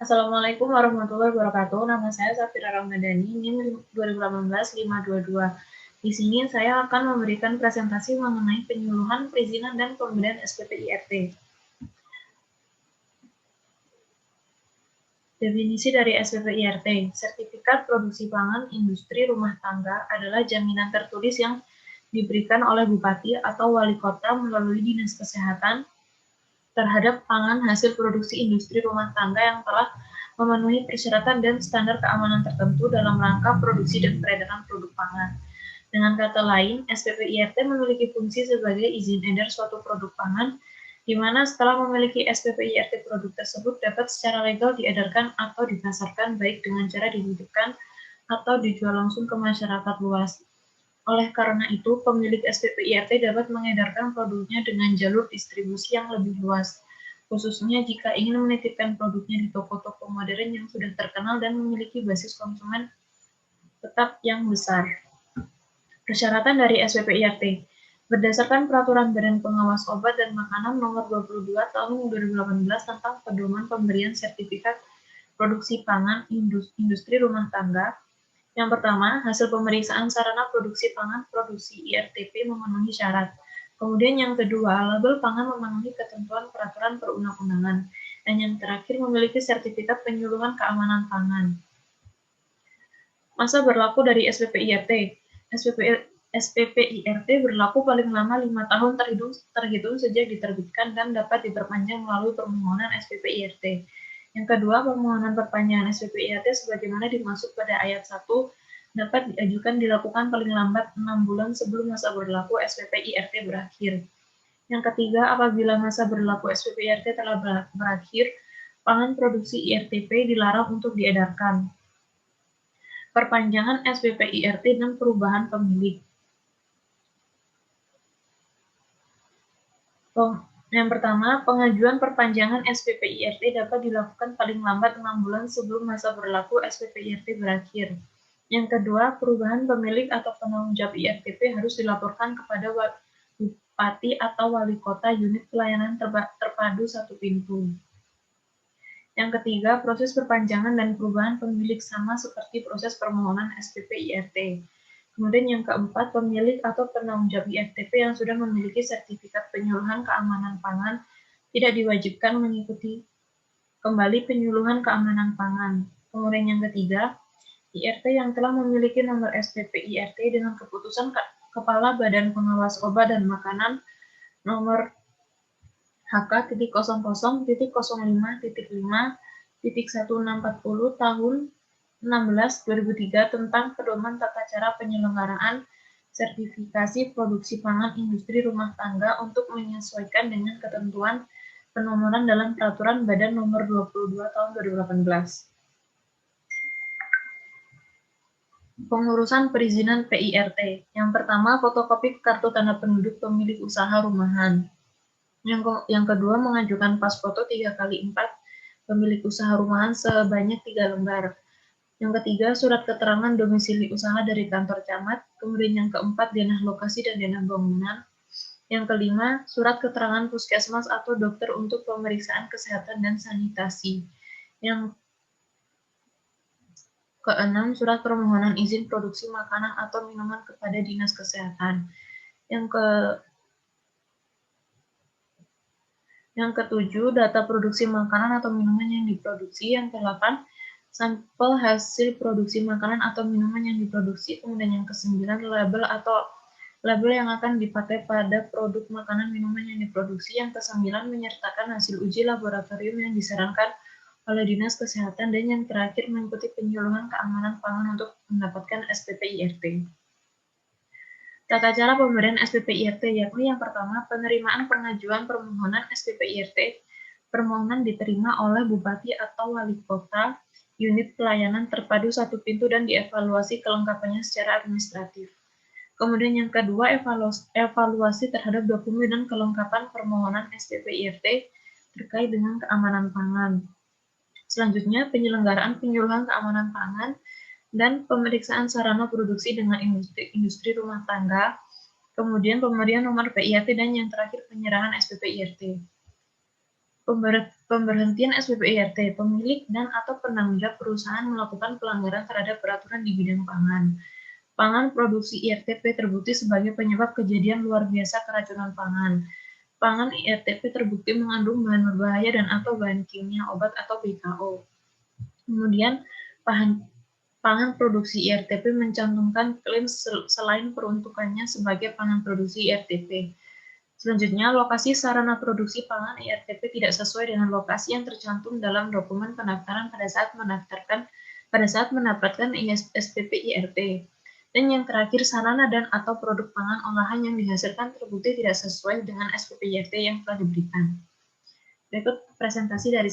Assalamualaikum warahmatullahi wabarakatuh. Nama saya Safira Ramadhani, NIM 2018-522. Di sini saya akan memberikan presentasi mengenai penyuluhan, perizinan, dan pemberian SPP IRT. Definisi dari SPP IRT, Sertifikat Produksi Pangan Industri Rumah Tangga adalah jaminan tertulis yang diberikan oleh Bupati atau Wali Kota melalui Dinas Kesehatan terhadap pangan hasil produksi industri rumah tangga yang telah memenuhi persyaratan dan standar keamanan tertentu dalam rangka produksi dan peredaran produk pangan. Dengan kata lain, SPP IRT memiliki fungsi sebagai izin edar suatu produk pangan, di mana setelah memiliki SPP IRT produk tersebut dapat secara legal diedarkan atau dipasarkan baik dengan cara dititipkan atau dijual langsung ke masyarakat luas. Oleh karena itu, pemilik SPP IRT dapat mengedarkan produknya dengan jalur distribusi yang lebih luas, khususnya jika ingin menitipkan produknya di toko-toko modern yang sudah terkenal dan memiliki basis konsumen tetap yang besar. Persyaratan dari SPP IRT berdasarkan Peraturan Badan Pengawas Obat dan Makanan Nomor 22 Tahun 2018 tentang pedoman pemberian sertifikat produksi pangan industri rumah tangga. Yang pertama, hasil pemeriksaan sarana produksi pangan produksi IRTP memenuhi syarat. Kemudian yang kedua, label pangan memenuhi ketentuan peraturan perundang-undangan. Dan yang terakhir, memiliki sertifikat penyuluhan keamanan pangan. Masa berlaku dari SPP IRT. SPP IRT berlaku paling lama 5 tahun terhitung sejak diterbitkan dan dapat diperpanjang melalui permohonan SPP IRT. Yang kedua, permohonan perpanjangan SPP IRT sebagaimana dimaksud pada ayat 1 dapat dilakukan paling lambat 6 bulan sebelum masa berlaku SPP IRT berakhir. Yang ketiga, apabila masa berlaku SPP IRT telah berakhir, pangan produksi IRTP dilarang untuk diedarkan. Perpanjangan SPP IRT dan perubahan pemilik. Yang pertama, pengajuan perpanjangan SPP IRT dapat dilakukan paling lambat 6 bulan sebelum masa berlaku SPP IRT berakhir. Yang kedua, perubahan pemilik atau penanggung jawab IRTP harus dilaporkan kepada Bupati atau Wali Kota unit pelayanan terpadu satu pintu. Yang ketiga, proses perpanjangan dan perubahan pemilik sama seperti proses permohonan SPP IRT. Kemudian yang keempat, pemilik atau penanggung jawab IRTP yang sudah memiliki sertifikat penyuluhan keamanan pangan tidak diwajibkan mengikuti kembali penyuluhan keamanan pangan. Kemudian yang ketiga, IRT yang telah memiliki nomor SPP IRT dengan keputusan Kepala Badan Pengawas Obat dan Makanan nomor HK.00.05.5.1640 tahun 16/2003 tentang pedoman tata cara penyelenggaraan sertifikasi produksi pangan industri rumah tangga untuk menyesuaikan dengan ketentuan penomoran dalam Peraturan Badan Nomor 22 Tahun 2018. Pengurusan perizinan PIRT. Yang pertama, fotokopi kartu tanda penduduk pemilik usaha rumahan. Yang kedua, mengajukan pas foto 3x4 pemilik usaha rumahan sebanyak 3 lembar. Yang ketiga, surat keterangan domisili usaha dari kantor camat. Kemudian yang keempat, denah lokasi dan denah bangunan. Yang kelima, surat keterangan puskesmas atau dokter untuk pemeriksaan kesehatan dan sanitasi. Yang keenam, surat permohonan izin produksi makanan atau minuman kepada Dinas Kesehatan. Yang ketujuh, data produksi makanan atau minuman yang diproduksi. Yang kedelapan, sampel hasil produksi makanan atau minuman yang diproduksi. Kemudian yang kesembilan, label yang akan dipakai pada produk makanan minuman yang diproduksi. Yang kesembilan, menyertakan hasil uji laboratorium yang disarankan oleh Dinas Kesehatan. Dan yang terakhir, mengikuti penyuluhan keamanan pangan untuk mendapatkan SPP IRT. Tata cara pemberian SPP IRT yakni yang pertama, penerimaan pengajuan permohonan SPP IRT. Permohonan diterima oleh Bupati atau Wali Kota, unit pelayanan terpadu satu pintu dan dievaluasi kelengkapannya secara administratif. Kemudian yang kedua, evaluasi terhadap dokumen dan kelengkapan permohonan SPP IRT terkait dengan keamanan pangan. Selanjutnya, penyelenggaraan penyuluhan keamanan pangan dan pemeriksaan sarana produksi dengan industri rumah tangga, kemudian pemberian nomor PIRT, dan yang terakhir penyerahan SPP IRT. Pemberhentian SPP IRT, pemilik dan atau penanggung perusahaan melakukan pelanggaran terhadap peraturan di bidang pangan. Pangan produksi IRTP terbukti sebagai penyebab kejadian luar biasa keracunan pangan. Pangan IRTP terbukti mengandung bahan berbahaya dan atau bahan kimia, obat atau BKO. Kemudian, pangan produksi IRTP mencantumkan klaim selain peruntukannya sebagai pangan produksi IRTP. Selanjutnya, lokasi sarana produksi pangan IRTP tidak sesuai dengan lokasi yang tercantum dalam dokumen pendaftaran pada saat mendapatkan SPP IRT. Dan yang terakhir, sarana dan atau produk pangan olahan yang dihasilkan terbukti tidak sesuai dengan SPP IRT yang telah diberikan. Berikut presentasi dari